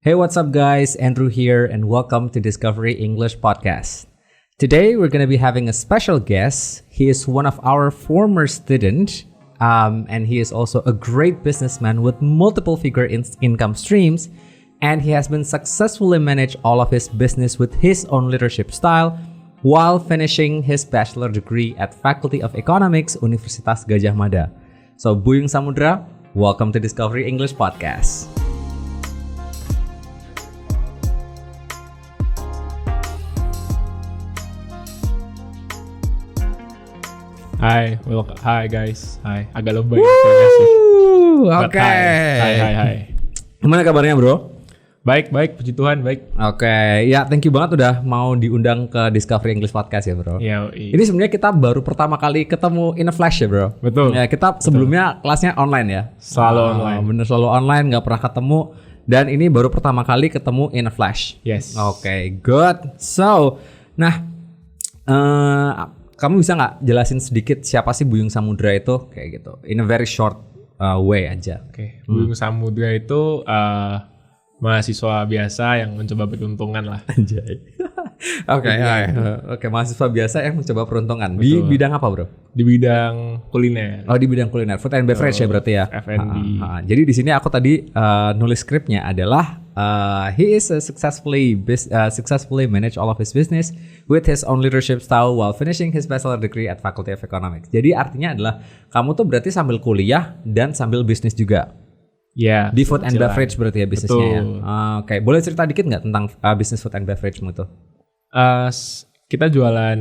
Hey, what's up, guys? Andrew here, and welcome to Discovery English Podcast. Today, we're going to be having a special guest. He is one of our former students, and he is also a great businessman with multiple figure income streams, and he has been successfully managed all of his business with his own leadership style while finishing his bachelor degree at Faculty of Economics, Universitas Gadjah Mada. So, Buyung Samudra, welcome to Discovery English Podcast. Hi guys. Hi, agak lebay ya sih. Oke. Hai. Gimana kabarnya, bro? Baik, puji Tuhan, baik. Oke, ya thank you banget udah mau diundang ke Discovery English Podcast ya, bro. Ya, Ini sebenarnya kita baru pertama kali ketemu in a flash ya, bro. Betul. Ya, kita sebelumnya kelasnya online ya. Selalu online. Bener, selalu online, nggak pernah ketemu. Dan ini baru pertama kali ketemu in a flash. Yes. Oke, good. So, kamu bisa nggak jelasin sedikit siapa sih Buyung Samudra itu kayak gitu, in a very short way aja. Oke. Buyung Samudra itu mahasiswa biasa yang mencoba peruntungan lah. Anjay. Oke, mahasiswa biasa yang mencoba peruntungan. Di bidang apa, bro? Di bidang kuliner. Oh, di bidang kuliner, food and beverage ya berarti ya. F&B. Jadi di sini aku tadi nulis skripnya adalah he is successfully manage all of his business with his own leadership style while finishing his bachelor degree at Faculty of Economics. Jadi artinya adalah kamu tuh berarti sambil kuliah dan sambil bisnis juga. Ya. Di food and beverage berarti ya bisnisnya ya. Betul. Oke, boleh cerita dikit nggak tentang bisnis food and beverage-mu tuh? Kita jualan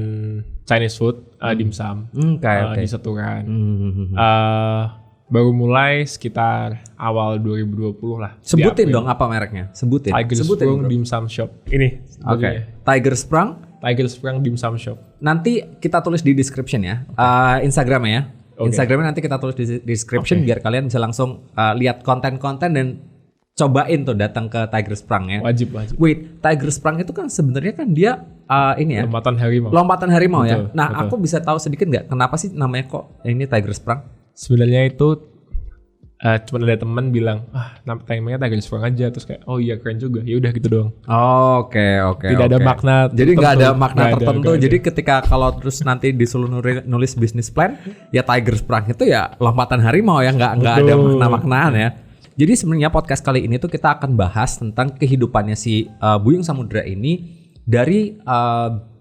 Chinese food, dimsum, Oke. di Seturan. Baru mulai sekitar awal 2020 lah. Sebutin dong apa mereknya? Sebutin Sprung bro. Dimsum Shop. Ini. Oke. Tiger Sprung Dimsum Shop. Nanti kita tulis di description ya. Instagramnya ya. Okay. Instagramnya nanti kita tulis di description biar kalian bisa langsung lihat konten-konten dan cobain tuh datang ke Tiger Sprung ya. Wajib. Wait, Tiger Sprung itu kan sebenarnya kan dia ini ya. Lompatan harimau ya. Nah, betul. aku bisa tahu sedikit nggak kenapa sih namanya kok ini Tiger Sprung? Sebenarnya itu cuma ada teman bilang, namanya Tiger Sprung aja, terus kayak, oh iya keren juga, ya udah gitu doang. Oke. Tidak ada makna. Jadi nggak ada makna tertentu. Nggak Jadi ada. ketika kalau terus nanti disuruh nulis business plan, ya Tiger Sprung itu ya lompatan harimau ya, nggak ada makna-maknaan ya. Jadi sebenarnya podcast kali ini tuh kita akan bahas tentang kehidupannya si Buyung Samudra ini dari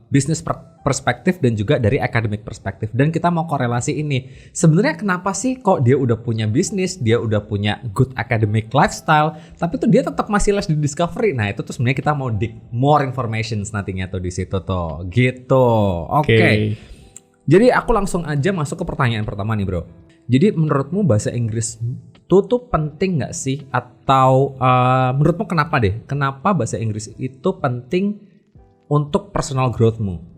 bisnis perspektif dan juga dari academic perspektif, dan kita mau korelasi ini. Sebenarnya kenapa sih kok dia udah punya bisnis, dia udah punya good academic lifestyle, tapi tuh dia tetap masih les di Discovery. Nah, itu tuh sebenarnya kita mau dig more information nantinya tuh di situ tuh. Gitu. Oke. Jadi aku langsung aja masuk ke pertanyaan pertama nih, bro. Jadi menurutmu bahasa Inggris itu tuh penting nggak sih? Atau menurutmu kenapa deh? Kenapa bahasa Inggris itu penting untuk personal growth-mu?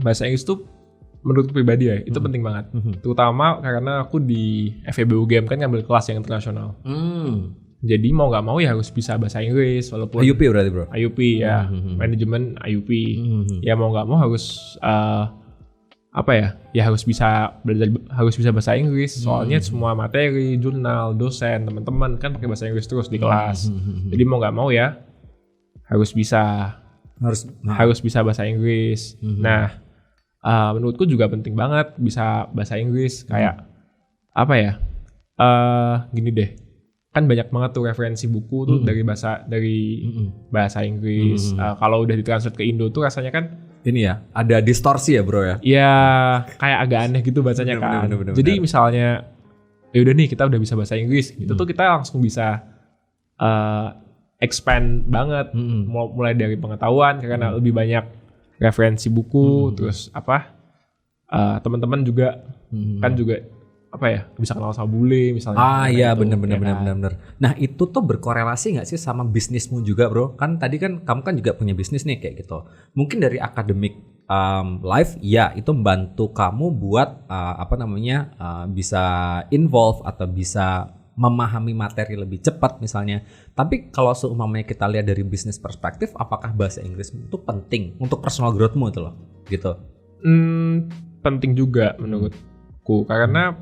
Bahasa Inggris tuh menurutku pribadi ya, itu penting banget. Terutama karena aku di FEB UGM kan ngambil kelas yang internasional. Jadi mau nggak mau ya harus bisa bahasa Inggris, walaupun IUP berarti, bro? IUP ya, manajemen IUP. Ya mau nggak mau harus ya harus bisa belajar, harus bisa bahasa Inggris. Soalnya semua materi, jurnal, dosen, teman-teman kan pakai bahasa Inggris terus di kelas. Jadi mau nggak mau ya harus bisa bahasa Inggris. Nah, menurutku juga penting banget bisa bahasa Inggris. Kayak gini deh, kan banyak banget tuh referensi buku tuh dari bahasa Inggris. Kalau udah ditranslate ke Indo tuh rasanya kan ini ya, ada distorsi ya, bro ya? Ya kayak agak aneh gitu bacanya kan. Jadi misalnya ya udah nih kita udah bisa bahasa Inggris, itu tuh kita langsung bisa expand banget, mulai dari pengetahuan karena lebih banyak referensi buku, terus teman-teman juga kan juga bisa kenal sama bule misalnya. Iya, benar. Nah, itu tuh berkorelasi nggak sih sama bisnismu juga, bro? Kan tadi kan kamu kan juga punya bisnis nih kayak gitu. Mungkin dari academic life, ya itu membantu kamu buat bisa involve atau bisa memahami materi lebih cepat misalnya. Tapi kalau seumpamanya kita lihat dari bisnis perspektif, apakah bahasa Inggris itu penting untuk personal growth-mu itu loh, gitu? Penting juga menurutku, karena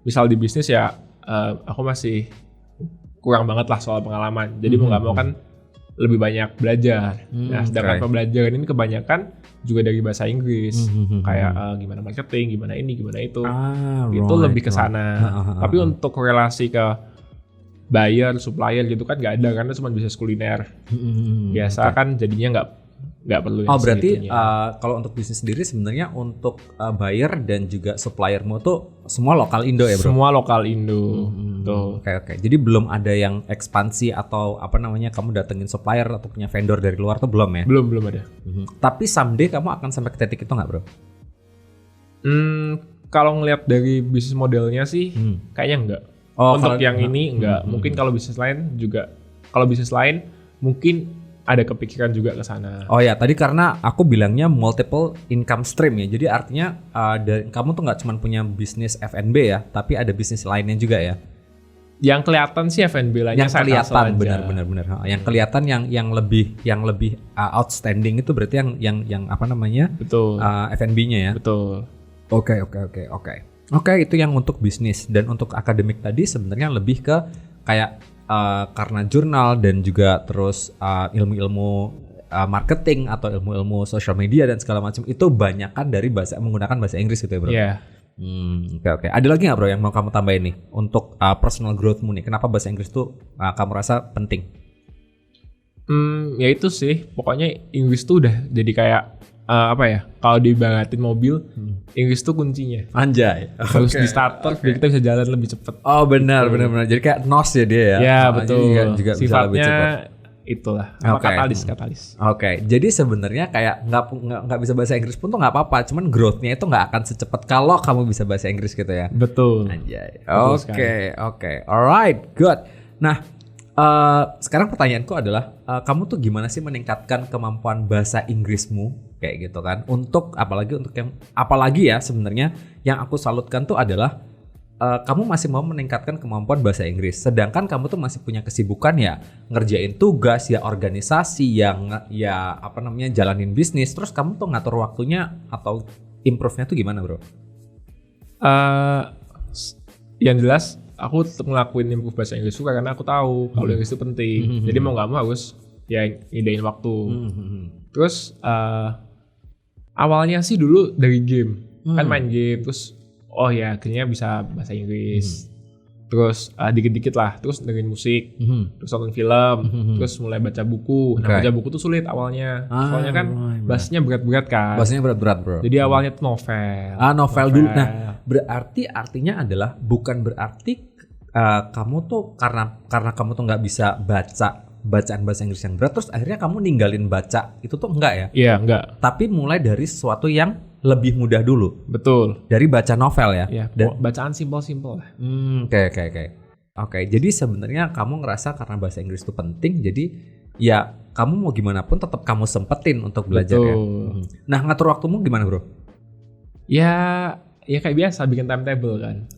misal di bisnis ya, aku masih kurang banget lah soal pengalaman. Jadi mau nggak mau kan lebih banyak belajar. Nah, sedangkan pembelajaran ini kebanyakan juga dari bahasa Inggris. Kayak gimana marketing, gimana ini, gimana itu. Itu lebih ke sana. Tapi untuk relasi ke buyer, supplier gitu kan nggak ada, karena cuma bisnis kuliner. Biasa kan jadinya nggak perlu. Berarti kalau untuk bisnis sendiri sebenarnya untuk buyer dan juga suppliermu tuh semua lokal Indo ya bro? Semua lokal Indo. Oke. Jadi belum ada yang ekspansi atau apa namanya kamu datengin supplier atau punya vendor dari luar tuh belum ya? Belum ada. Tapi someday kamu akan sampai ke titik itu nggak bro? Kalau ngelihat dari bisnis modelnya sih kayaknya enggak. Untuk yang ini enggak. Mungkin kalau bisnis lain juga. Kalau bisnis lain mungkin ada kepikiran juga ke sana. Oh ya, tadi karena aku bilangnya multiple income stream ya. Jadi artinya kamu tuh nggak cuma punya bisnis F&B ya, tapi ada bisnis lainnya juga ya. Yang kelihatan sih F&B lainnya. Yang kelihatan benar. Yang kelihatan yang lebih outstanding itu berarti yang apa namanya? Betul. F&B-nya ya. Betul. Oke, itu yang untuk bisnis. Dan untuk akademik tadi sebenarnya lebih ke kayak karena jurnal dan juga terus ilmu-ilmu marketing atau ilmu-ilmu social media dan segala macam itu banyakan dari menggunakan bahasa Inggris gitu ya bro. Iya. Oke. Ada lagi nggak bro yang mau kamu tambahin nih untuk personal growthmu nih? Kenapa bahasa Inggris tuh kamu rasa penting? Ya itu sih. Pokoknya Inggris tuh udah jadi kayak apa ya? Kalau dibaratin mobil, Inggris tuh kuncinya. Anjay. Harus di starter biar kita bisa jalan lebih cepat. Oh benar. Jadi kayak nos ya dia ya. Ya betul. Juga sifatnya bisa lebih cepat. Itulah. Katalis. Oke. Jadi sebenarnya kayak nggak bisa bahasa Inggris pun tuh nggak apa-apa. Cuman growth-nya itu nggak akan secepat kalau kamu bisa bahasa Inggris gitu ya. Betul. Anjay. Oke. Alright. Good. Nah. Sekarang pertanyaanku adalah kamu tuh gimana sih meningkatkan kemampuan bahasa Inggrismu kayak gitu kan? Apalagi ya sebenarnya yang aku salutkan tuh adalah kamu masih mau meningkatkan kemampuan bahasa Inggris, sedangkan kamu tuh masih punya kesibukan ya ngerjain tugas ya organisasi yang ya apa namanya jalanin bisnis, terus kamu tuh ngatur waktunya atau improve-nya tuh gimana bro? Yang jelas aku tetap ngelakuin improve bahasa Inggris juga karena aku tahu kalau Inggris itu penting. Jadi mau nggak mau harus ya ngidain waktu. Terus awalnya sih dulu dari game, kan main game. Terus akhirnya bisa bahasa Inggris. Terus dikit-dikit lah. Terus dengerin musik, terus nonton film, terus mulai baca buku. Nah baca buku tuh sulit awalnya. Soalnya kan bahasanya berat-berat kan. Bahasanya berat-berat bro. Jadi awalnya tuh novel. Novel dulu. Nah berarti artinya adalah bukan berarti kamu tuh karena kamu tuh nggak bisa bacaan bahasa Inggris yang berat terus akhirnya kamu ninggalin baca itu tuh enggak ya? Iya enggak. Tapi mulai dari sesuatu yang lebih mudah dulu. Betul. Dari baca novel ya. Iya. Bacaan simple lah. Oke. Jadi sebenarnya kamu ngerasa karena bahasa Inggris itu penting, jadi ya kamu mau gimana pun tetap kamu sempetin untuk belajar ya. Nah ngatur waktumu gimana bro? Ya kayak biasa bikin timetable kan.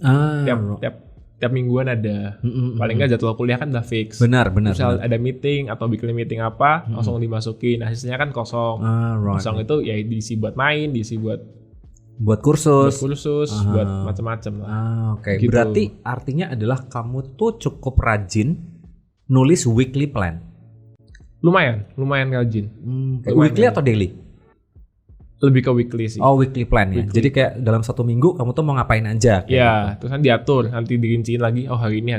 Tiap mingguan ada. Paling nggak jadwal kuliah kan udah fix. Benar. Misal ada meeting atau bikin meeting apa, langsung dimasukin. Nah, sisanya kan kosong. Kosong itu ya diisi buat main, diisi buat kursus, buat macam-macam lah. Oke. Gitu. Berarti artinya adalah kamu tuh cukup rajin nulis weekly plan. Lumayan rajin. Weekly atau daily? Lebih ke weekly sih. Oh weekly plan ya. Jadi kayak dalam satu minggu kamu tuh mau ngapain aja. Iya. Gitu. Terus kan diatur. Nanti dirinciin lagi. Oh hari ini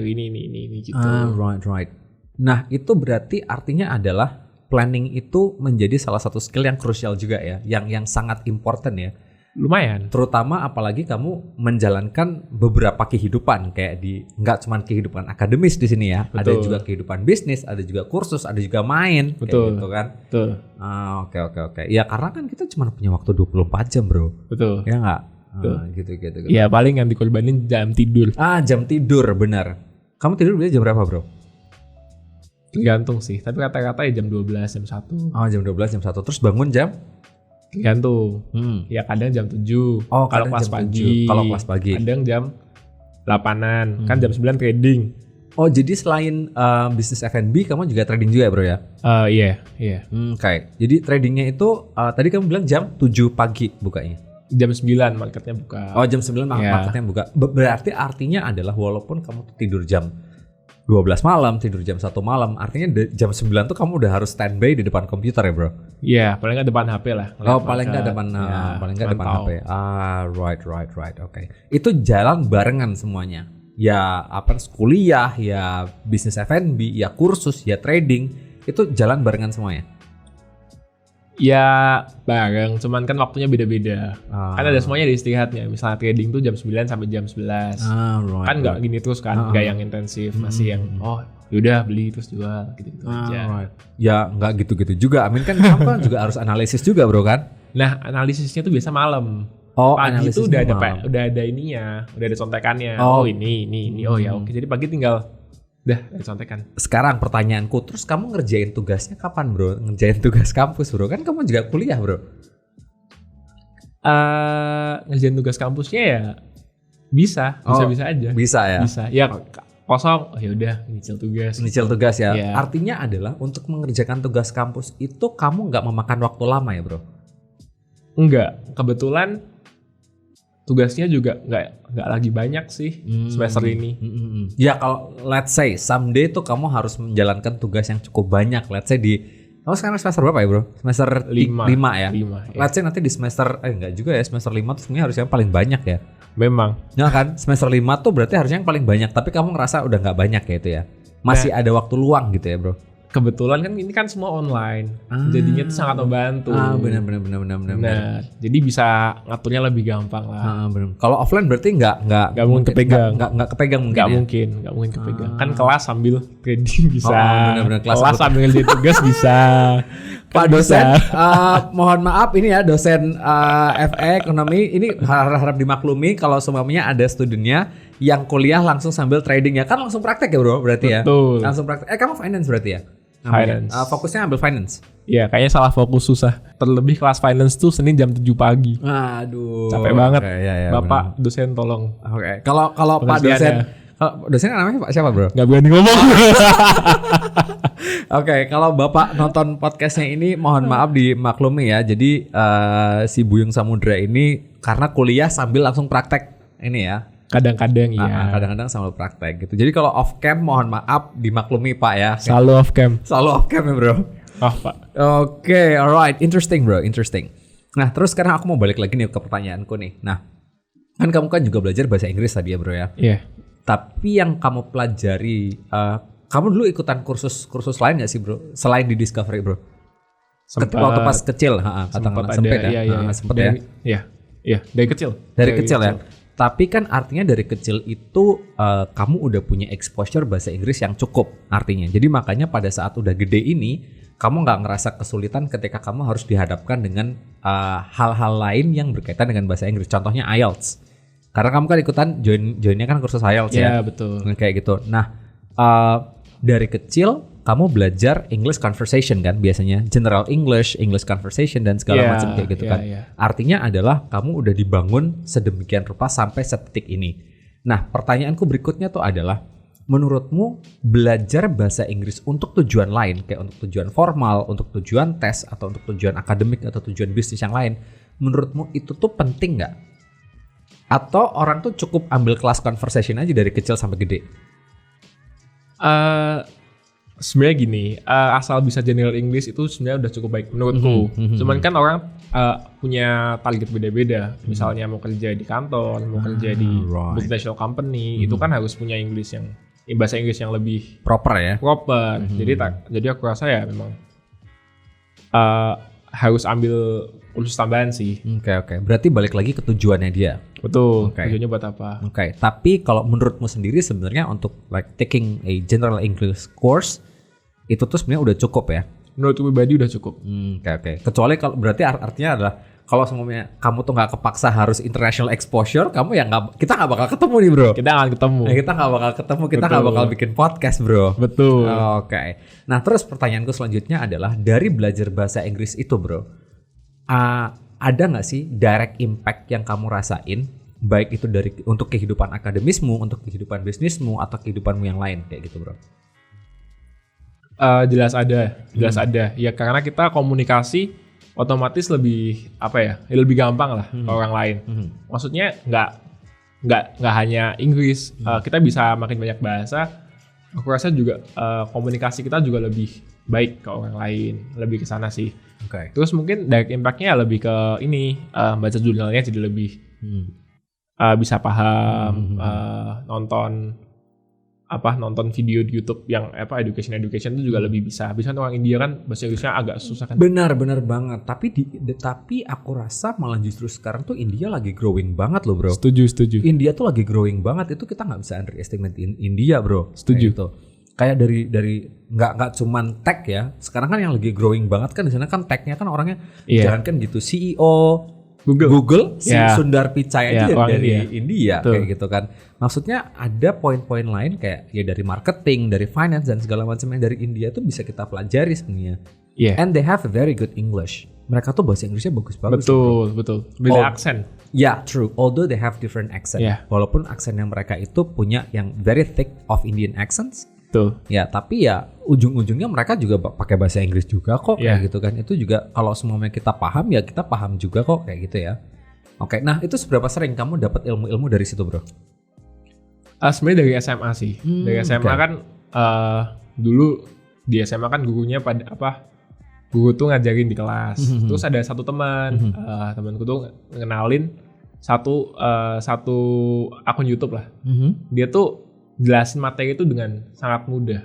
gitu. Right. Nah itu berarti artinya adalah planning itu menjadi salah satu skill yang krusial juga ya. Yang sangat important ya. Lumayan. Terutama apalagi kamu menjalankan beberapa kehidupan kayak nggak cuma kehidupan akademis di sini ya. Betul. Ada juga kehidupan bisnis, ada juga kursus, ada juga main. Betul. Kayak gitu kan. Betul. Oke. Ya karena kan kita cuma punya waktu 24 jam bro. Betul. Ya nggak? Gitu. Ya paling yang dikorbanin jam tidur. Jam tidur benar. Kamu tidur biasanya jam berapa bro? Tergantung sih. Tapi kata-kata ya jam 12, jam 1. Jam 12, jam 1. Terus bangun jam? Tergantung. Ya kadang jam 7. Kalau kelas pagi. Kalau kelas pagi. Kadang jam 8-an. Kan jam 9 trading. Oh jadi selain bisnis F&B kamu juga trading juga ya bro ya? Iya. Oke. Jadi tradingnya itu tadi kamu bilang jam 7 pagi bukanya? Jam 9 marketnya buka. Jam 9 marketnya buka. Berarti artinya adalah walaupun kamu tidur jam 12 malam, tidur jam 1 malam. Artinya jam 9 tuh kamu udah harus standby di depan komputer ya, Bro? Iya, paling nggak depan HP lah. Paling nggak depan depan HP. Right. Oke. Itu jalan barengan semuanya. Ya kuliah, ya bisnis F&B, ya kursus, ya trading, itu jalan barengan semuanya. Ya bareng, cuman kan waktunya beda-beda. Kan ada semuanya di istirahatnya. Misalnya trading tuh jam 9 sampai jam 11. Kan nggak gini terus kan, nggak yang intensif. Masih yang yaudah beli terus jual gitu aja. Ya nggak gitu-gitu juga. Amin kan kamu kan juga harus analisis juga, Bro kan? Nah analisisnya tuh biasa malam. Pagi itu udah ada ininya, udah ada contekannya. Ini. Oh ya oke. Jadi pagi tinggal udah contekan. Sekarang pertanyaanku, terus kamu ngerjain tugasnya kapan, Bro? Ngerjain tugas kampus, Bro? Kan kamu juga kuliah, Bro. Ngerjain tugas kampusnya ya bisa aja. Bisa ya. Bisa. Ya kosong, ya udah nyicil tugas ya. Yeah. Artinya adalah untuk mengerjakan tugas kampus itu kamu nggak memakan waktu lama ya, Bro? Enggak. Kebetulan tugasnya juga nggak lagi banyak sih semester ini. Ya kalau let's say someday tuh kamu harus menjalankan tugas yang cukup banyak. Let's say kamu sekarang semester berapa ya, Bro? Semester 5 ya? 5 ya. Let's say nanti di semester enggak juga ya, semester 5 tuh sebenarnya harusnya yang paling banyak ya. Memang. Ya kan? Semester 5 tuh berarti harusnya yang paling banyak, tapi kamu ngerasa udah nggak banyak ya itu ya. Masih ada waktu luang gitu ya, Bro. Kebetulan kan ini kan semua online, jadinya tuh sangat membantu. Benar. Nah, jadi bisa ngaturnya lebih gampang lah. Kalau offline berarti nggak mungkin kepegang. Nggak kepegang mungkin. Nggak mungkin kepegang. Kan kelas sambil trading bisa. Benar. Kelas sambil ngerjain tugas bisa. Pak dosen, mohon maaf ini ya dosen FE ekonomi ini harap dimaklumi kalau semuanya ada studennya yang kuliah langsung sambil trading ya, kan langsung praktek ya, Bro, berarti ya. Betul. Langsung praktek. Kamu finance berarti ya? Finance. Fokusnya ambil finance. Iya, kayaknya salah fokus susah. Terlebih kelas finance tuh Senin jam 7 pagi. Aduh. Capek banget. Ya, Bapak bener. Dosen tolong. Oke. Kalau Pak dosen, dosen namanya Pak siapa, Bro? Gak berani ngomong. Oke, kalau Bapak nonton podcastnya ini mohon maaf dimaklumi ya. Jadi si Buyung Samudra ini karena kuliah sambil langsung praktek ini ya. Kadang-kadang iya. Kadang-kadang sambil praktek gitu. Jadi kalau off cam mohon maaf dimaklumi Pak ya. Selalu off cam ya, Bro. Pak. Oke, alright. Interesting, Bro. Interesting. Nah, terus sekarang aku mau balik lagi nih ke pertanyaanku nih. Nah, kan kamu kan juga belajar bahasa Inggris tadi ya, Bro ya. Iya. Tapi yang kamu pelajari, kamu dulu ikutan kursus lain gak sih, Bro? Selain di Discovery, Bro? Waktu pas kecil, katakanlah sempit ya. Sempet ya. Iya, dari kecil. Dari kecil ya. Tapi kan artinya dari kecil itu kamu udah punya exposure bahasa Inggris yang cukup artinya. Jadi makanya pada saat udah gede ini kamu nggak ngerasa kesulitan ketika kamu harus dihadapkan dengan hal-hal lain yang berkaitan dengan bahasa Inggris. Contohnya IELTS. Karena kamu kan ikutan joinnya kan kursus IELTS ya. Iya betul. Kayak gitu. Nah dari kecil kamu belajar English conversation kan biasanya, general English conversation dan segala macam kayak gitu kan. Artinya adalah kamu udah dibangun sedemikian rupa sampai sedetik ini. Nah, pertanyaanku berikutnya tuh adalah menurutmu belajar bahasa Inggris untuk tujuan lain kayak untuk tujuan formal, untuk tujuan tes atau untuk tujuan akademik atau tujuan bisnis yang lain, menurutmu itu tuh penting nggak? Atau orang tuh cukup ambil kelas conversation aja dari kecil sampai gede? Sebenarnya gini, asal bisa general English itu sebenarnya udah cukup baik menurutku. Cuman kan orang punya target beda-beda. Misalnya mau kerja di kantor, mau kerja di multinational company, itu kan harus punya English yang bahasa Inggris yang lebih proper ya. Jadi aku rasa ya memang harus ambil kursus tambahan sih. Oke. Berarti balik lagi ke tujuannya dia. Betul. Tujuannya buat apa? Oke. Tapi kalau menurutmu sendiri sebenarnya untuk like taking a general English course itu tuh sebenarnya udah cukup ya? Menurutku pribadi udah cukup. Oke. Kecuali kalau berarti artinya adalah kalau semuanya kamu tuh nggak kepaksa harus international exposure, kamu ya kita nggak bakal ketemu nih, Bro. Kita nggak ketemu. Kita nggak bakal ketemu. Kita nggak bakal bikin podcast, Bro. Betul. Oke. Nah terus pertanyaanku selanjutnya adalah dari belajar bahasa Inggris itu, Bro, ada nggak sih direct impact yang kamu rasain, baik itu untuk kehidupan akademismu, untuk kehidupan bisnismu, atau kehidupanmu yang lain kayak gitu, Bro? Jelas ada. Ya karena kita komunikasi otomatis lebih lebih gampang lah ke orang lain. Maksudnya nggak hanya Inggris, kita bisa makin banyak bahasa. aku rasa juga komunikasi kita juga lebih baik ke orang lain, lebih ke sana sih. Oke. Terus mungkin direct impact-nya lebih ke ini, baca jurnalnya jadi lebih bisa paham, nonton video di YouTube yang education itu juga lebih bisa. Bisa orang India kan bahasa Inggrisnya agak susah kan. Benar banget. Tapi aku rasa malah justru sekarang tuh India lagi growing banget loh, bro. Setuju. India tuh lagi growing banget, itu kita nggak bisa underestimate India, bro. Setuju. Kayak gitu. Kayak dari nggak cuman tech ya. Sekarang kan yang lagi growing banget kan di sana kan technya kan orangnya jangan kan gitu CEO Google si Sundar Pichai aja dari India kayak gitu kan. Maksudnya ada poin-poin lain kayak ya dari marketing, dari finance dan segala macam yang dari India tuh bisa kita pelajari sebenarnya. And they have a very good English. Mereka tuh bahasa Inggrisnya bagus-bagus. Betul. Beda aksen. Yeah, true. Although they have different accent. Walaupun aksen yang mereka itu punya yang very thick of Indian accents. Betul. Ya, tapi ya ujung-ujungnya mereka juga pakai bahasa Inggris juga kok kayak gitu kan. Itu juga kalau semuanya kita paham ya kita paham juga kok kayak gitu ya. Oke, nah itu seberapa sering kamu dapat ilmu-ilmu dari situ, bro? Sebenarnya dari SMA sih. Dari SMA kan dulu di SMA kan gurunya guru tuh ngajarin di kelas. Terus ada satu teman, temanku tuh ngenalin satu akun YouTube lah. Dia tuh jelasin materi itu dengan sangat mudah.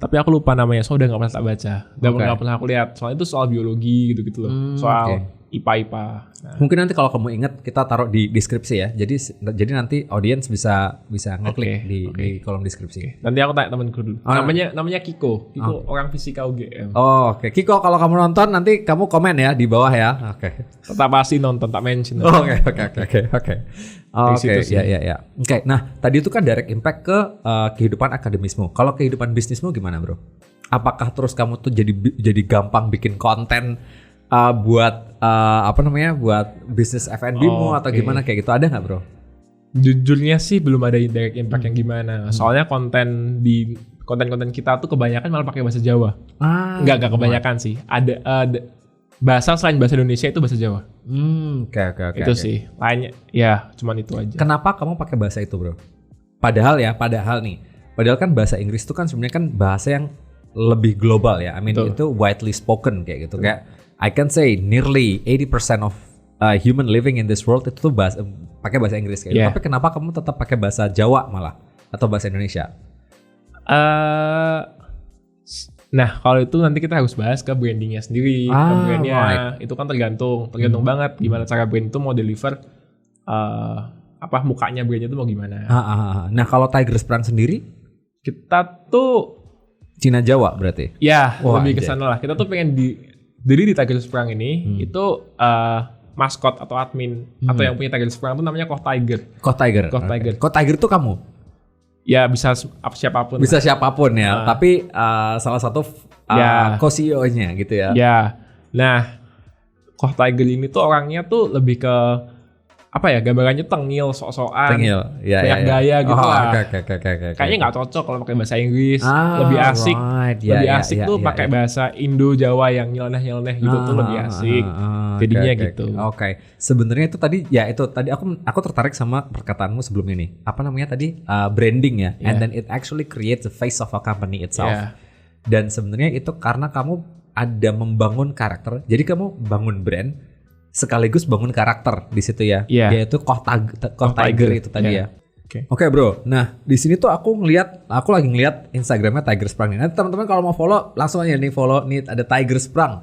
Tapi aku lupa namanya, soalnya udah nggak pernah tak baca, nggak pernah aku lihat. Soalnya itu soal biologi gitu loh, soal IPA. Nah. Mungkin nanti kalau kamu ingat kita taruh di deskripsi ya. Jadi nanti audiens bisa ngeklik di kolom deskripsi. Nanti aku tanya temanku dulu. Namanya Kiko. Orang fisika UGM. Oke. Kiko, kalau kamu nonton nanti kamu komen ya di bawah ya. Oke. Tetap pasti nonton, tak mention. Oke. Ya. Oke. Nah, tadi itu kan direct impact ke kehidupan akademismu. Kalau kehidupan bisnismu gimana, bro? Apakah terus kamu tuh jadi gampang bikin konten buat buat bisnis F&B-mu atau gimana kayak gitu, ada nggak, bro? Jujurnya sih belum ada direct impact yang gimana. Soalnya konten kita tuh kebanyakan malah pakai bahasa Jawa. Nggak kebanyakan sih. Ada bahasa selain bahasa Indonesia itu bahasa Jawa. Oke. Itu sih. Lainnya ya cuman itu aja. Kenapa kamu pakai bahasa itu, bro? Padahal kan bahasa Inggris itu kan sebenarnya kan bahasa yang lebih global ya. I mean itu widely spoken kayak gitu. Kayak I can say nearly 80% of human living in this world itu tuh pakai bahasa Inggris kayak gitu. Tapi kenapa kamu tetap pakai bahasa Jawa malah atau bahasa Indonesia? Nah, kalau itu nanti kita harus bahas ke brandingnya sendiri. Ke brandnya itu kan tergantung banget gimana cara brand itu mau deliver mukanya brandnya itu mau gimana. Nah, kalau Tiger Sprang sendiri kita tuh Cina Jawa berarti? Ya, lebih ke sana lah. Kita tuh pengen jadi di Tiger Sprang ini itu maskot atau admin atau yang punya Tiger Sprang itu namanya Koh Tiger. Koh Tiger itu kamu? Ya bisa siapapun. Bisa siapapun ya. Tapi salah satu co-CEO-nya gitu ya. Ya. Nah, Koh Tiger ini tuh orangnya tuh lebih ke gambarannya tengil, sok-sokan, banyak gaya gitu lah. Kayaknya nggak cocok kalau pakai bahasa Inggris. Lebih asik, lebih asik tuh pakai bahasa Indo Jawa yang nyeleneh gitu tuh lebih asik. Jadinya gitu. Oke. Sebenarnya itu tadi aku tertarik sama perkataanmu sebelum ini. Apa namanya tadi? Branding ya. And then it actually creates the face of a company itself. Dan sebenarnya itu karena kamu ada membangun karakter. Jadi kamu bangun brand sekaligus bangun karakter di situ ya. Yaitu Koh Tiger itu tadi ya. Oke, bro. Nah, di sini tuh aku lagi ngeliat Instagramnya Tiger Sprang. Nanti teman-teman kalau mau follow langsung aja nih follow nih, ada Tiger Sprang.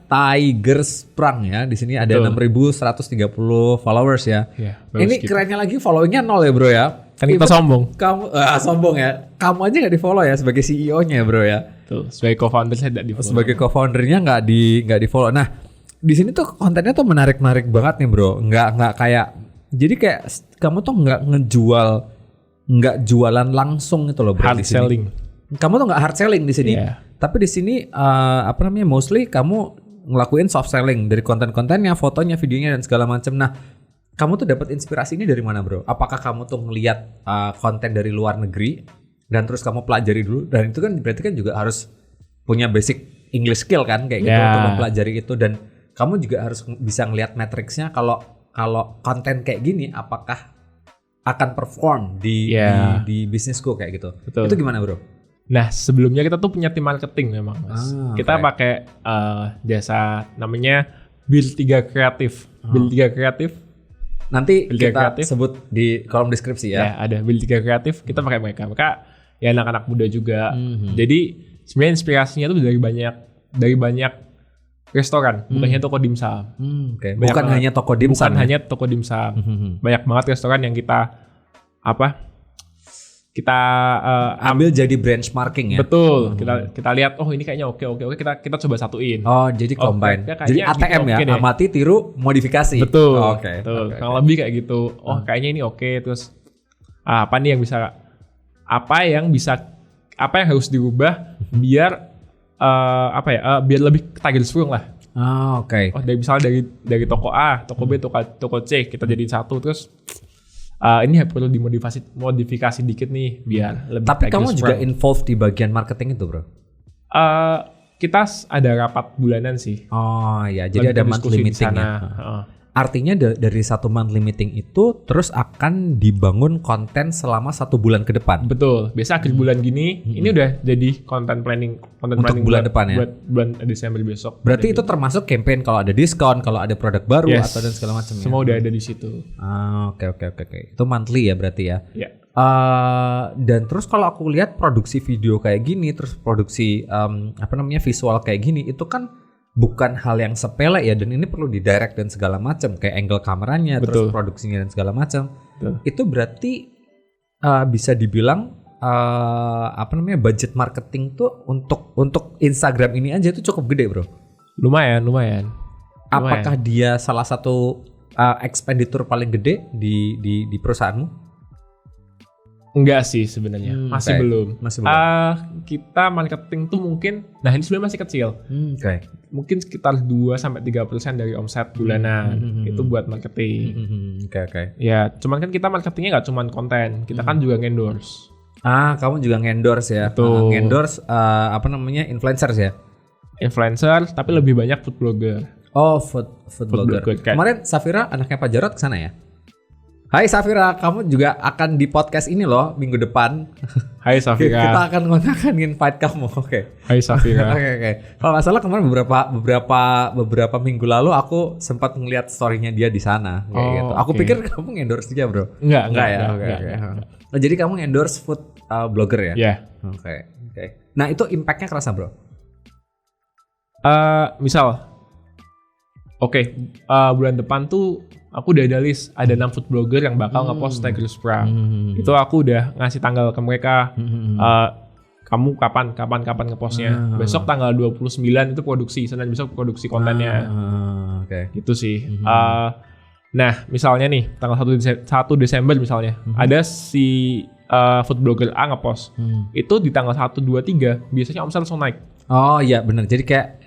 @tigersprang ya. Di sini ada 6.130 followers ya. Ini kerennya lagi followingnya 0 ya, bro ya. Kan kita sombong. Kamu sombong ya. Kamu aja nggak di follow ya sebagai CEO-nya, bro ya. Tuh, sebagai co-founder saya tidak di follow. Sebagai co-foundernya nggak di follow. Nah, di sini tuh kontennya tuh menarik banget nih, bro. Nggak kayak, jadi kayak kamu tuh nggak jualan langsung gitu loh, bro. Hard selling. Kamu tuh nggak hard selling di sini. Tapi di sini mostly kamu ngelakuin soft selling dari konten-kontennya, fotonya, videonya dan segala macam. Nah, kamu tuh dapat inspirasi ini dari mana, bro? Apakah kamu tuh ngelihat konten dari luar negeri dan terus kamu pelajari dulu? Dan itu kan berarti kan juga harus punya basic English skill kan kayak gitu untuk mempelajari itu, dan kamu juga harus bisa ngelihat matriksnya kalau konten kayak gini apakah akan perform di bisnisku kayak gitu. Betul. Itu gimana bro? Nah sebelumnya kita tuh punya tim marketing memang Mas. Kita pakai jasa namanya Build 3 Kreatif. Build 3 Kreatif. Nanti kita sebut di kolom deskripsi ya. Ya ada Build 3 Kreatif. Kita pakai mereka. Mereka ya anak-anak muda juga. Jadi sebenarnya inspirasinya tuh dari banyak restoran, bukan hanya toko dimsum. Bukan hanya toko dimsum. Hanya toko dimsum. Banyak banget restoran yang kita ambil jadi benchmarking ya. Betul. Kita lihat ini kayaknya oke kita coba satuin. Oh, jadi combine. Jadi ATM ya, amati, tiru, modifikasi. Betul. Betul. Kurang lebih kayak gitu. Kayaknya ini oke, terus apa yang harus dirubah biar biar lebih target sprung lah. Dari toko A, toko B, toko C kita jadiin satu, terus ini perlu dimodifikasi dikit nih biar lebih. Tapi kamu juga involved di bagian marketing itu bro? Kita ada rapat bulanan sih. Oh ya, jadi ada monthly meeting ya. Artinya dari satu monthly meeting itu terus akan dibangun konten selama 1 bulan ke depan. Betul. Biasa akhir bulan gini, ini udah jadi konten planning untuk bulan depan ya. Buat bulan Desember besok. Berarti itu termasuk campaign kalau ada diskon, kalau ada produk baru atau dan segala macam. Semua udah ada di situ. Oke. Itu monthly ya berarti ya. Iya. Dan terus kalau aku lihat produksi video kayak gini, terus produksi visual kayak gini, itu kan bukan hal yang sepele ya, dan ini perlu didirect dan segala macam, kayak angle kameranya, terus produksinya dan segala macam. Itu berarti bisa dibilang budget marketing tuh untuk Instagram ini aja itu cukup gede bro. Lumayan. Apakah dia salah satu expenditure paling gede di perusahaanmu? Enggak sih sebenarnya, masih belum. Kita marketing tuh mungkin, ini sebenarnya masih kecil. Mungkin sekitar 2-3% dari omset bulanan itu buat marketing. Ya, cuman kan kita marketingnya nggak cuman konten, kita kan juga ngendorse. Kamu juga ngendorse ya? Ngendorse influencers ya? Influencer, tapi lebih banyak food blogger. Oh, food blogger. Kemarin Safira anaknya Pak Jarot kesana ya? Hai Safira, kamu juga akan di podcast ini loh minggu depan. Hai Safira. Kita akan invite kamu. Oke. Hai Safira. Oke. Kalau nggak salah kemarin beberapa minggu lalu aku sempat ngeliat story-nya dia di sana kayak gitu. Aku pikir kamu endorse dia, bro. Enggak ya. Oke. Jadi kamu endorse food blogger ya? Iya. Oke. Nah, itu impact-nya kerasa, bro. Misal bulan depan tuh aku udah ada list, ada 6 food blogger yang bakal ngepost Tiger Sprang. Itu aku udah ngasih tanggal ke mereka. Kamu kapan ngepostnya? Besok tanggal 29 itu produksi, Senin besok produksi kontennya. Gitu sih. Nah, misalnya nih tanggal 1 Desember misalnya, ada si food blogger A ngepost. Itu di tanggal 1, 2, 3 biasanya omset langsung naik. Oh iya benar. Jadi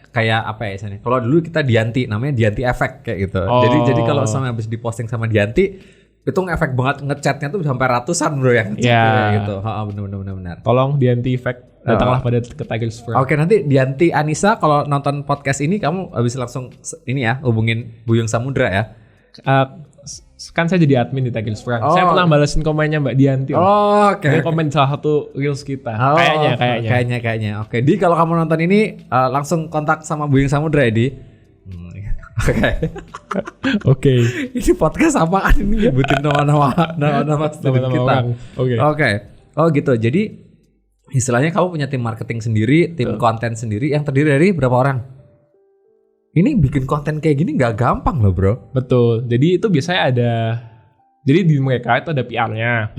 kayak apa ya misalnya? Kalau dulu kita Dianti, namanya Dianti Effect kayak gitu. Jadi kalau sama habis diposting sama Dianti, itu ngefek banget, ngechatnya tuh sampai ratusan bro yang kayak gitu. Benar. Tolong Dianti Effect datanglah pada ke Tiger Sprang. Oke, nanti Dianti Anissa kalau nonton podcast ini kamu habis langsung ini ya hubungin Buyung Samudra ya. Kan saya jadi admin di Tiger Sprang. Saya pernah balesin komennya Mbak Dianti. Dia komen salah satu reels kita. Kayaknya. Oke, Di kalau kamu nonton ini langsung kontak sama Buyung Samudra ya, Di. Oke. Ini podcast apaan ini nyebutin nama student kita. Oke. Oh gitu. Jadi istilahnya kamu punya tim marketing sendiri, tim konten sendiri yang terdiri dari berapa orang? Ini bikin konten kayak gini nggak gampang loh bro. Betul. Jadi itu biasanya jadi di mereka itu ada PR-nya,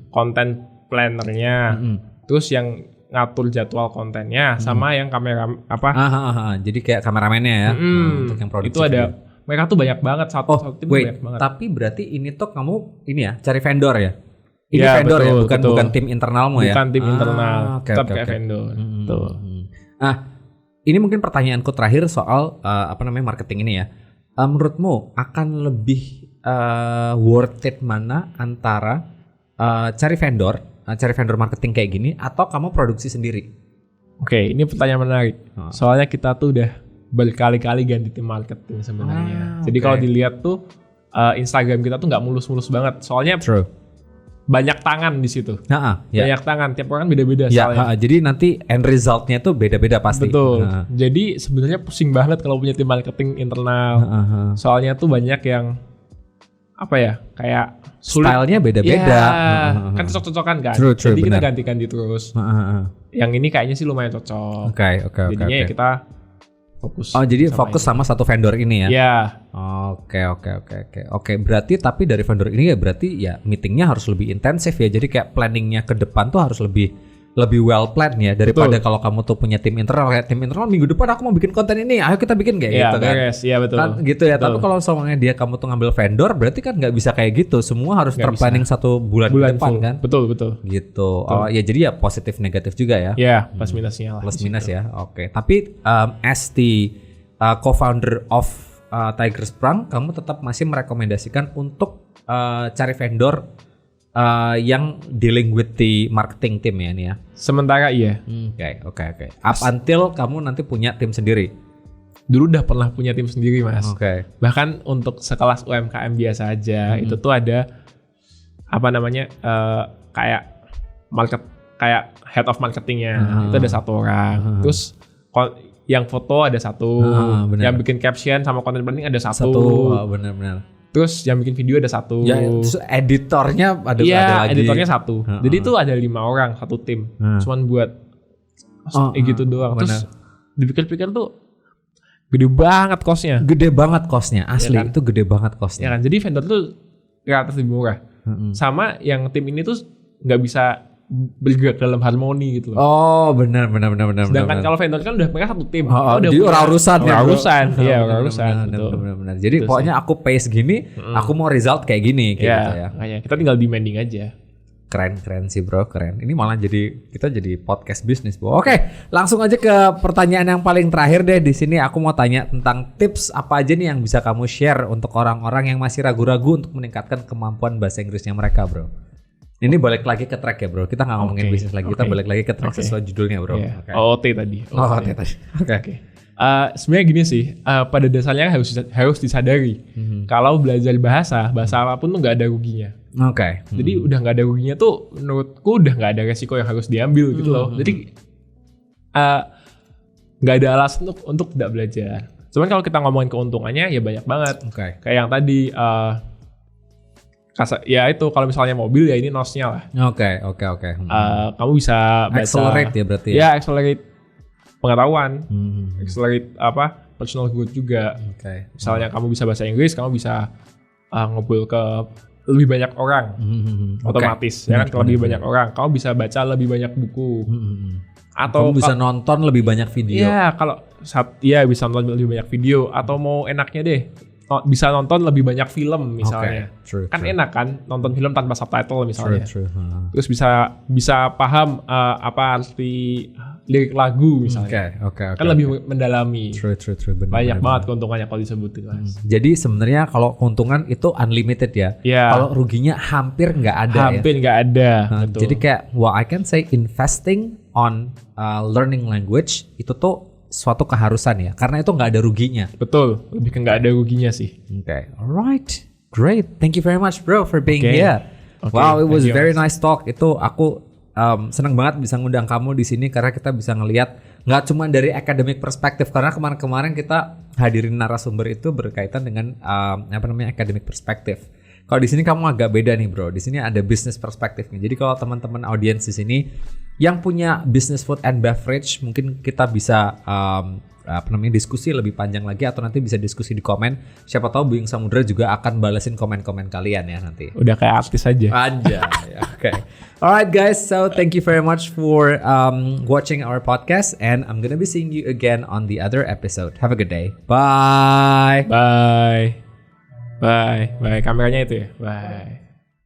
konten planner-nya, terus yang ngatur jadwal kontennya, sama yang kamera Jadi kayak kameramennya ya. Untuk yang produksi. Itu ada. Mereka tuh banyak banget satu tim banyak banget. Tapi berarti ini tuh kamu ini ya cari vendor ya? Ini vendor ya, bukan tim internalmu ya? Bukan tim internal, tetap kayak vendor. Ini mungkin pertanyaanku terakhir soal marketing ini ya. Menurutmu akan lebih worth it mana antara cari vendor marketing kayak gini atau kamu produksi sendiri? Oke, ini pertanyaan menarik. Soalnya kita tuh udah berkali-kali ganti tim marketing sebenarnya. Jadi kalau dilihat tuh Instagram kita tuh nggak mulus-mulus banget. Soalnya banyak tangan di situ. Ya. Banyak tangan, tiap orang beda-beda Ya, soalnya. jadi nanti end resultnya itu beda-beda pasti. Betul. Jadi sebenarnya pusing banget kalau punya tim marketing internal. Soalnya tuh banyak yang apa ya, kayak sulit. Stylenya beda-beda. Kan cocok-cocokan kan. True, Jadi kita benar. ganti-ganti terus. Yang ini kayaknya sih lumayan cocok. Oke. Jadinya ya kita fokus. Oh, jadi fokus sama satu vendor ini ya? Iya. Oke. Berarti tapi dari vendor ini ya berarti ya meetingnya harus lebih intensif ya. Jadi kayak planningnya ke depan tuh harus lebih well planned ya daripada kalau kamu tuh punya tim internal, kayak tim internal minggu depan aku mau bikin konten ini, ayo kita bikin kayak gitu kan. Iya betul. Kan gitu ya. Tapi kalau soalnya kamu tuh ngambil vendor berarti kan nggak bisa kayak gitu. Semua harus terplanning 1 bulan ke depan full. kan. Betul. Gitu. Oh ya, jadi ya positif negatif juga ya. Iya, plus minusnya lah. Plus minus ya. Oke. Tapi as the co-founder of Tiger Sprung, kamu tetap masih merekomendasikan untuk cari vendor yang dealing with the marketing team ya ini ya. Sementara iya. Oke. Up until kamu nanti punya tim sendiri. Dulu udah pernah punya tim sendiri, Mas. Oke. Bahkan untuk sekelas UMKM biasa aja, itu tuh ada apa namanya? Kayak head of marketingnya. Itu ada 1 orang. Terus yang foto ada 1, yang bikin caption sama content branding ada 1. Benar. Terus yang bikin video ada 1. Ya, terus editornya ada lagi. Editornya 1. Jadi itu ada 5 orang, 1 tim. Cuman buat gitu doang. Terus dipikir-pikir tuh gede banget cost-nya. Gede banget cost-nya, asli ya kan? itu gede banget cost-nya. Ya kan? Jadi vendor tuh relatif lebih murah. Sama yang tim ini tuh nggak bisa bergerak dalam harmoni gitu loh. Oh, benar. Sedangkan kalau vendor kan udah mereka 1 tim. Jadi urusan ya. Urusan. Benar. Jadi pokoknya aku pay segini, aku mau result kayak gini gitu ya. Makanya kita tinggal demanding aja. Keren sih bro, keren. Ini malah kita jadi podcast bisnis bro. Oke, langsung aja ke pertanyaan yang paling terakhir deh. Di sini aku mau tanya tentang tips apa aja nih yang bisa kamu share untuk orang-orang yang masih ragu-ragu untuk meningkatkan kemampuan bahasa Inggrisnya mereka bro. Ini balik lagi ke track ya bro. Kita nggak ngomongin bisnis lagi. Kita balik lagi ke track sesuai judulnya bro. OOT tadi. OOT tadi. Oke. Sebenarnya gini sih. Pada dasarnya harus disadari. Kalau belajar bahasa apapun tuh nggak ada ruginya. Oke. Jadi udah nggak ada ruginya tuh. Menurutku udah nggak ada resiko yang harus diambil gitu loh. Jadi nggak ada alasan untuk tidak belajar. Cuman kalau kita ngomongin keuntungannya ya banyak banget. Kayak yang tadi. Ya itu kalau misalnya mobil ya ini NOS-nya lah. Oke. Kamu bisa baca, accelerate ya berarti ya. Ya accelerate pengetahuan, accelerate personal growth juga. Misalnya kamu bisa bahasa Inggris, kamu bisa ngobrol ke lebih banyak orang, otomatis ya kan ke lebih banyak orang. Kamu bisa baca lebih banyak buku, atau kamu bisa nonton lebih banyak video. Iya bisa nonton lebih banyak video, atau mau enaknya deh. Bisa nonton lebih banyak film misalnya. True. Enak kan nonton film tanpa subtitle misalnya. True. Terus bisa paham apa arti lirik lagu misalnya. Kan lebih mendalami. True. Banyak banget keuntungannya kalau disebutin Mas. Jadi sebenarnya kalau keuntungan itu unlimited ya. Kalau ruginya hampir nggak ada. Nggak ada. Jadi kayak I can say investing on learning language itu tuh suatu keharusan ya, karena itu nggak ada ruginya. Betul, lebih ke nggak ada ruginya sih. Alright, great, thank you very much bro for being here. Wow, it was very nice talk. Itu aku senang banget bisa ngundang kamu di sini karena kita bisa ngelihat nggak cuma dari academic perspective, karena kemarin kita hadirin narasumber itu berkaitan dengan academic perspective. Kalau di sini kamu agak beda nih bro. Di sini ada business perspektifnya. Jadi kalau teman-teman audiens di sini yang punya business food and beverage, mungkin kita bisa diskusi lebih panjang lagi, atau nanti bisa diskusi di komen. Siapa tahu Buyung Samudra juga akan balesin komen-komen kalian ya nanti. Udah kayak artis aja. Okay. Alright guys, so thank you very much for watching our podcast, and I'm gonna be seeing you again on the other episode. Have a good day. Bye. Kameranya itu ya. Bye.